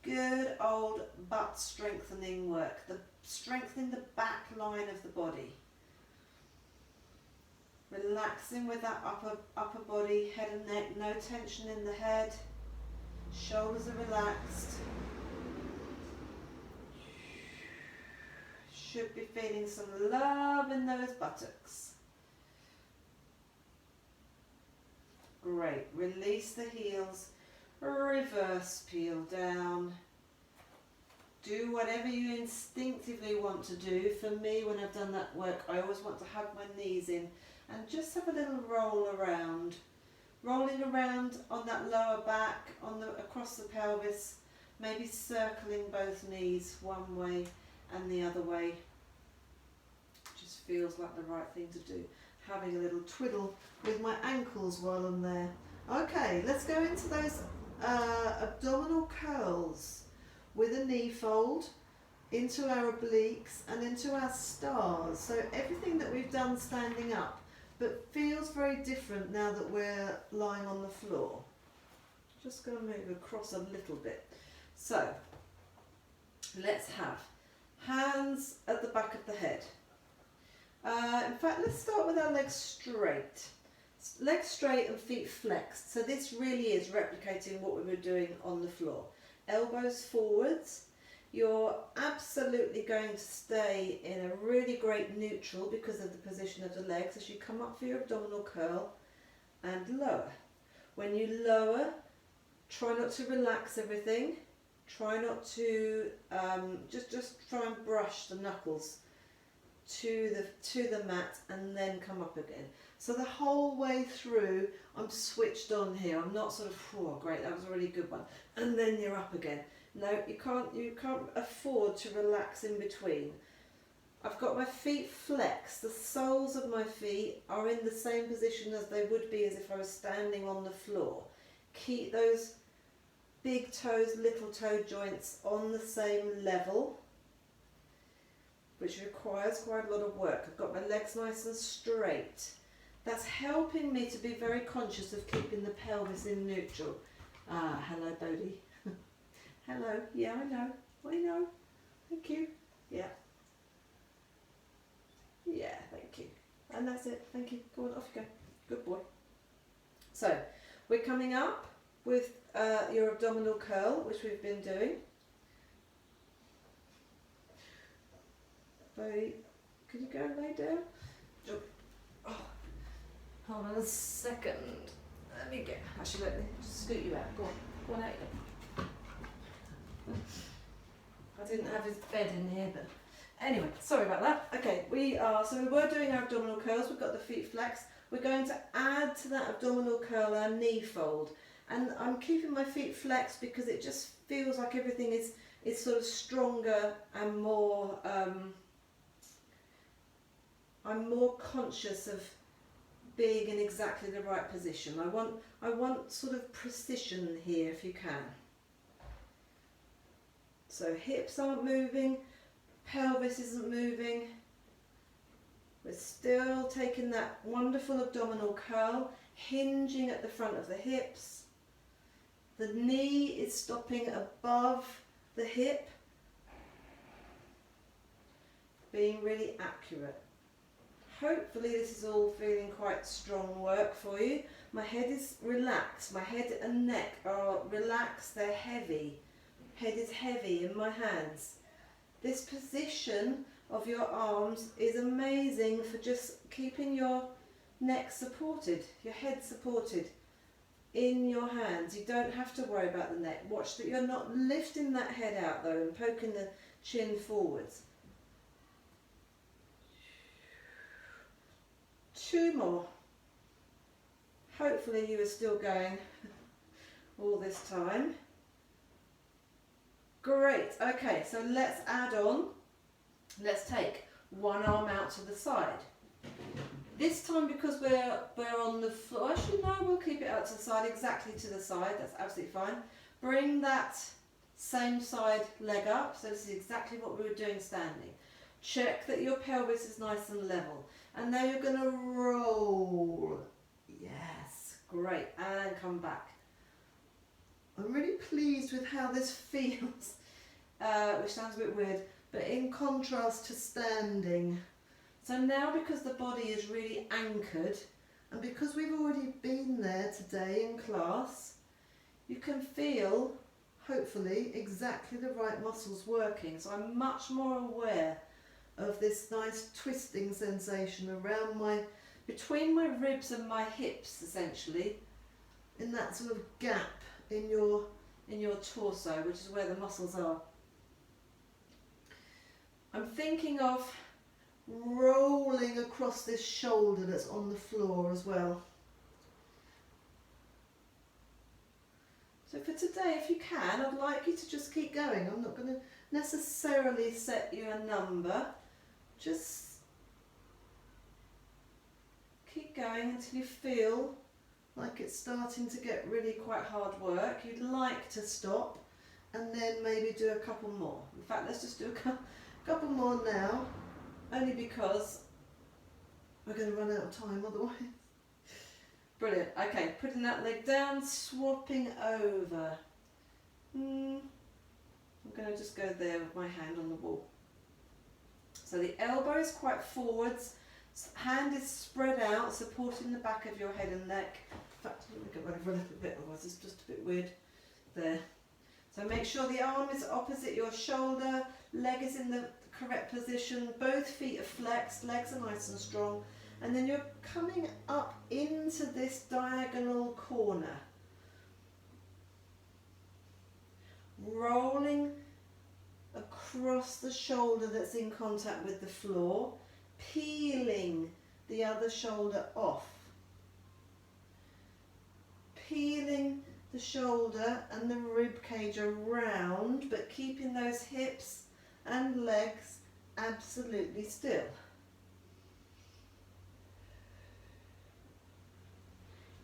Good old butt strengthening work, strengthening the back line of the body. Relaxing with that upper body, head and neck, no tension in the head. Shoulders are relaxed. Should be feeling some love in those buttocks. Great. Release the heels, reverse peel down. Do whatever you instinctively want to do. For me, when I've done that work, I always want to hug my knees in and just have a little roll around. Rolling around on that lower back, across the pelvis, maybe circling both knees one way and the other way. Just feels like the right thing to do. Having a little twiddle with my ankles while I'm there. Okay, let's go into those abdominal curls with a knee fold, into our obliques and into our stars. So everything that we've done standing up, but feels very different now that we're lying on the floor. Just going to move across a little bit. So let's have hands at the back of the head. In fact, let's start with our legs straight. Legs straight and feet flexed. So this really is replicating what we were doing on the floor. Elbows forwards. You're absolutely going to stay in a really great neutral because of the position of the legs as you come up for your abdominal curl and lower. When you lower, try not to relax everything. Try not to, just try and brush the knuckles to the mat and then come up again. So the whole way through I'm switched on here. I'm not sort of, oh great, that was a really good one, and then you're up again. No, you can't afford to relax in between. I've got my feet flexed. The soles of my feet are in the same position as they would be as if I was standing on the floor. Keep those big toes, little toe joints on the same level, which requires quite a lot of work. I've got my legs nice and straight. That's helping me to be very conscious of keeping the pelvis in neutral. Ah, hello Bodhi. Hello, yeah, I know, thank you, yeah, thank you, and that's it, thank you, go on, off you go, good boy. So, we're coming up with your abdominal curl, which we've been doing. Bodhi, could you go and lay down? Oh, hold on a second, let me just scoot you out, go on out you go. I didn't have his bed in here, but anyway, sorry about that. Okay, we were doing our abdominal curls. We've got the feet flexed. We're going to add to that abdominal curl our knee fold, and I'm keeping my feet flexed because it just feels like everything is sort of stronger and more. I'm more conscious of being in exactly the right position. I want sort of precision here if you can. So hips aren't moving, pelvis isn't moving. We're still taking that wonderful abdominal curl, hinging at the front of the hips. The knee is stopping above the hip, being really accurate. Hopefully this is all feeling quite strong work for you. My head is relaxed, my head and neck are relaxed, they're heavy. Head is heavy in my hands. This position of your arms is amazing for just keeping your neck supported, your head supported in your hands. You don't have to worry about the neck. Watch that you're not lifting that head out though and poking the chin forwards. 2 more. Hopefully you are still going all this time. Great, okay, so let's add on, let's take one arm out to the side. This time because we're on the floor, actually no, we'll keep it out to the side, exactly to the side, that's absolutely fine. Bring that same side leg up, so this is exactly what we were doing standing. Check that your pelvis is nice and level. And now you're going to roll. Yes, great, and come back. I'm really pleased with how this feels, which sounds a bit weird, but in contrast to standing. So now because the body is really anchored, and because we've already been there today in class, you can feel, hopefully, exactly the right muscles working. So I'm much more aware of this nice twisting sensation around between my ribs and my hips, essentially. in that sort of gap in your torso, which is where the muscles are. I'm thinking of rolling across this shoulder that's on the floor as well. So for today, if you can, I'd like you to just keep going. I'm not going to necessarily set you a number. Just keep going until you feel like it's starting to get really quite hard work. You'd like to stop and then maybe do a couple more. In fact, let's just do a couple more now, only because we're going to run out of time otherwise. Brilliant. Okay, putting that leg down, swapping over. I'm going to just go there with my hand on the wall. So the elbow is quite forwards, hand is spread out, supporting the back of your head and neck. In fact, let me get over a little bit, otherwise it's just a bit weird. There. So make sure the arm is opposite your shoulder, leg is in the correct position, both feet are flexed, legs are nice and strong. And then you're coming up into this diagonal corner. Rolling across the shoulder that's in contact with the floor, peeling the other shoulder off. Peeling the shoulder and the rib cage around, but keeping those hips and legs absolutely still.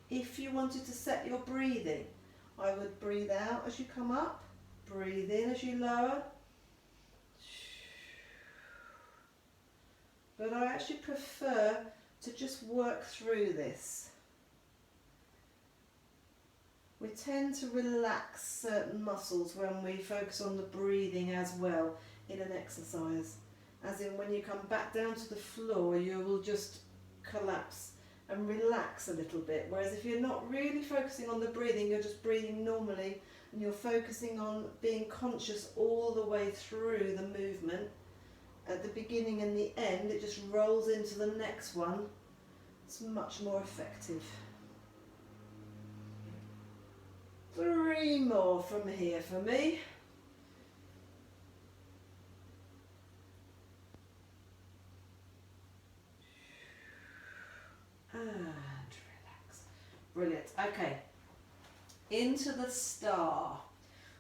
If you wanted to set your breathing, I would breathe out as you come up, breathe in as you lower. But I actually prefer to just work through this. We tend to relax certain muscles when we focus on the breathing as well in an exercise. As in, when you come back down to the floor, you will just collapse and relax a little bit. Whereas if you're not really focusing on the breathing, you're just breathing normally and you're focusing on being conscious all the way through the movement. At the beginning and the end, it just rolls into the next one. It's much more effective. 3 more from here for me. And relax. Brilliant. Okay. Into the star,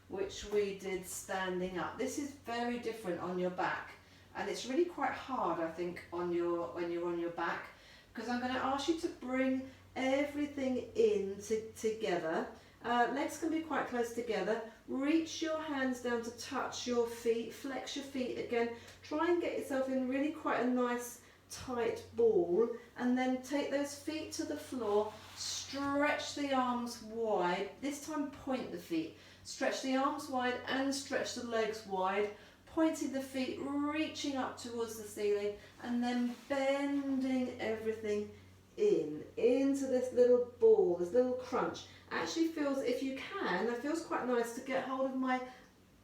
which we did standing up. This is very different on your back, and it's really quite hard, I think, when you're on your back, because I'm going to ask you to bring everything in together. Legs can be quite close together. Reach your hands down to touch your feet. Flex your feet again. Try and get yourself in really quite a nice tight ball, and then take those feet to the floor. Stretch the arms wide. This time point the feet. Stretch the arms wide and stretch the legs wide. Pointing the feet, reaching up towards the ceiling, and then bending everything into this little ball, this little crunch. Actually feels, if you can, it feels quite nice to get hold of my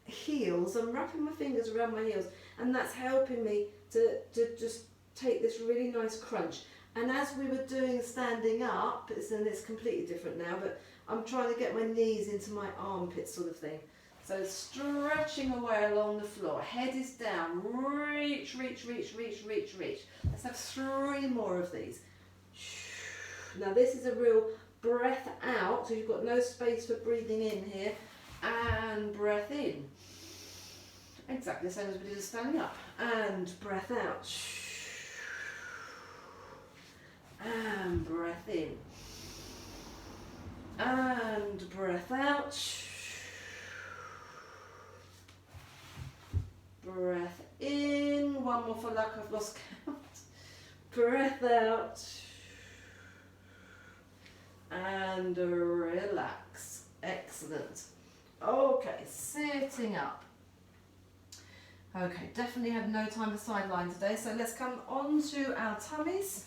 heels. I'm wrapping my fingers around my heels, and that's helping me to just take this really nice crunch. And as we were doing standing up, and it's completely different now, but I'm trying to get my knees into my armpits sort of thing. So stretching away along the floor, head is down, reach, reach, reach, reach, reach, reach. Let's have 3 more of these. Now this is a real breath out, so you've got no space for breathing in here, and breath in. Exactly the same as we did standing up, and breath out. And breath in. And breath out. Breath in. One more for luck, I've lost count. Breath out. And relax. Excellent. Okay, sitting up. Okay, definitely have no time to sideline today, so let's come on to our tummies.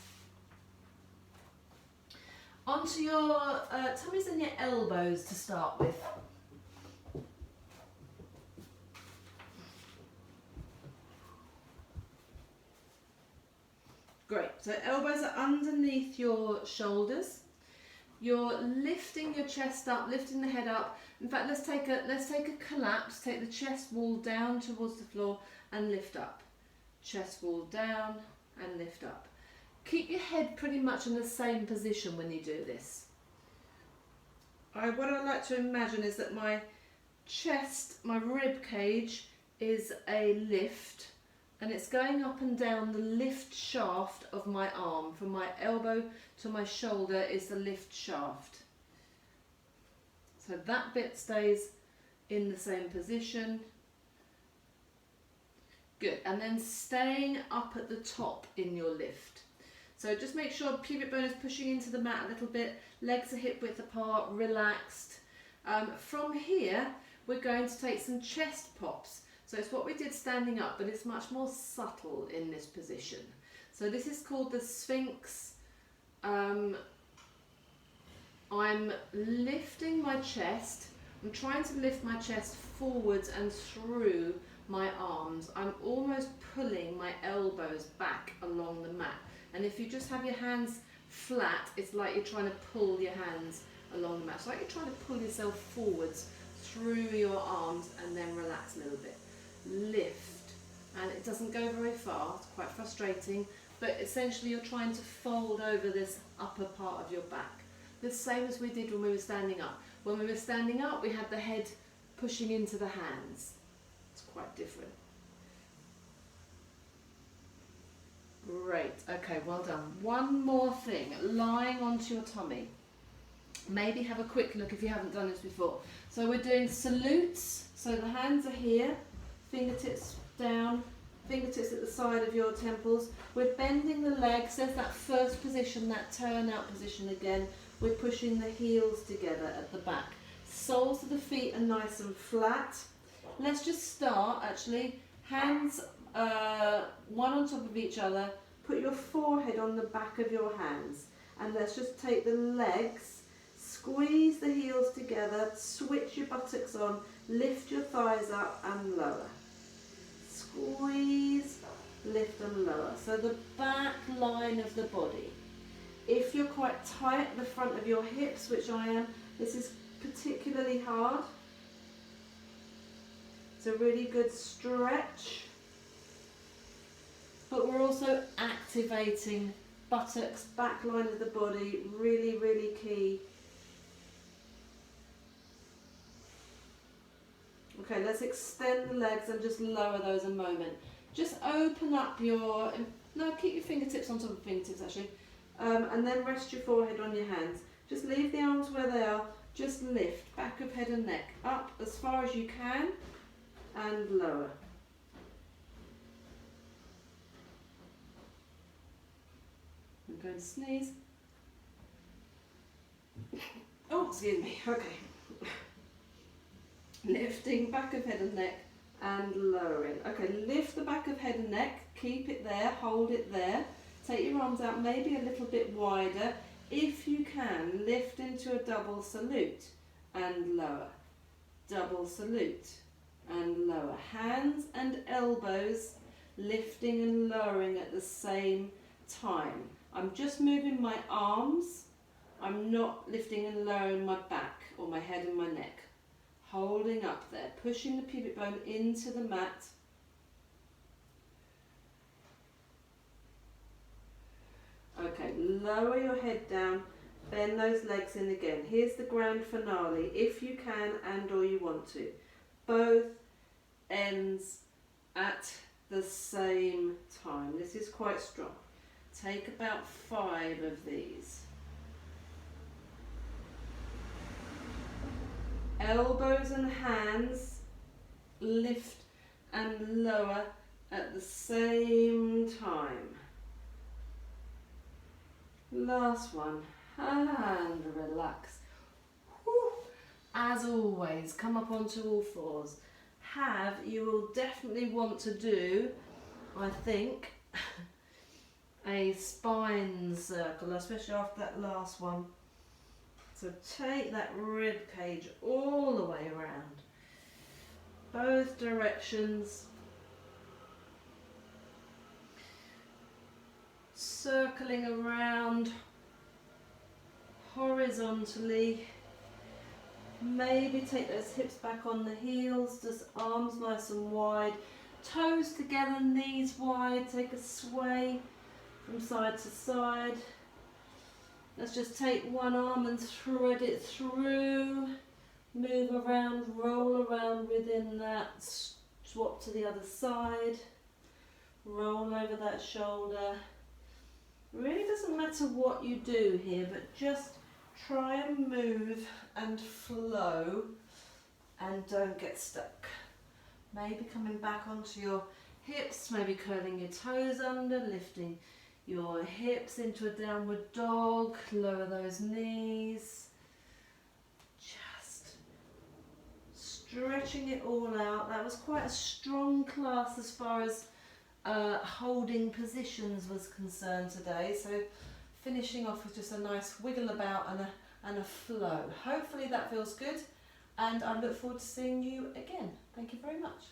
Onto your tummies and your elbows to start with. Great, so elbows are underneath your shoulders. You're lifting your chest up, lifting the head up. In fact, let's take a collapse. Take the chest wall down towards the floor and lift up. Chest wall down and lift up. Keep your head pretty much in the same position when you do this. What I like to imagine is that my chest, my rib cage is a lift, and it's going up and down the lift shaft of my arm. From my elbow to my shoulder is the lift shaft. So that bit stays in the same position. Good, and then staying up at the top in your lift. So just make sure pubic bone is pushing into the mat a little bit, legs are hip width apart, relaxed. From here, we're going to take some chest pops. So it's what we did standing up, but it's much more subtle in this position. So this is called the Sphinx. I'm lifting my chest. I'm trying to lift my chest forwards and through my arms. I'm almost pulling my elbows back along the mat. And if you just have your hands flat, it's like you're trying to pull your hands along the mat. It's like you're trying to pull yourself forwards through your arms and then relax a little bit. Lift. And it doesn't go very far, it's quite frustrating, but essentially you're trying to fold over this upper part of your back. The same as we did when we were standing up. When we were standing up, we had the head pushing into the hands. It's quite different. Great, okay, well done. One more thing, lying onto your tummy. Maybe have a quick look if you haven't done this before. So we're doing salutes, so the hands are here, fingertips down, fingertips at the side of your temples. We're bending the legs, there's that first position, that turn out position again. We're pushing the heels together at the back. Soles of the feet are nice and flat. Let's just start actually, hands one on top of each other, put your forehead on the back of your hands, and let's just take the legs, squeeze the heels together, switch your buttocks on, lift your thighs up and lower. Squeeze, lift and lower. So the back line of the body. If you're quite tight at the front of your hips, which I am, this is particularly hard. It's a really good stretch. But we're also activating buttocks, back line of the body, really, really key. Okay, let's extend the legs and just lower those a moment. Just open up your, no, keep your fingertips on top of fingertips actually, and then rest your forehead on your hands. Just leave the arms where they are, just lift, back of head and neck, up as far as you can, and lower. I'm going to sneeze. Oh, excuse me, okay. Lifting back of head and neck and lowering. Okay, lift the back of head and neck, keep it there, hold it there. Take your arms out maybe a little bit wider. If you can, lift into a double salute and lower. Double salute and lower. Hands and elbows lifting and lowering at the same time. I'm just moving my arms. I'm not lifting and lowering my back or my head and my neck. Holding up there, pushing the pubic bone into the mat. Okay, lower your head down, bend those legs in again. Here's the grand finale, if you can and or you want to. Both ends at the same time. This is quite strong. Take about 5 of these. Elbows and hands lift and lower at the same time. Last one, and relax. Whew. As always, come up onto all fours. You will definitely want to do, I think, a spine circle, especially after that last one. So take that rib cage all the way around, both directions, circling around, horizontally. Maybe take those hips back on the heels, just arms nice and wide, toes together, knees wide, take a sway from side to side. Let's just take one arm and thread it through, move around, roll around within that, swap to the other side, roll over that shoulder. Really doesn't matter what you do here, but just try and move and flow and don't get stuck. Maybe coming back onto your hips, maybe curling your toes under, lifting your hips into a downward dog, lower those knees. Just stretching it all out. That was quite a strong class as far as holding positions was concerned today. So finishing off with just a nice wiggle about and a flow. Hopefully that feels good, and I look forward to seeing you again. Thank you very much.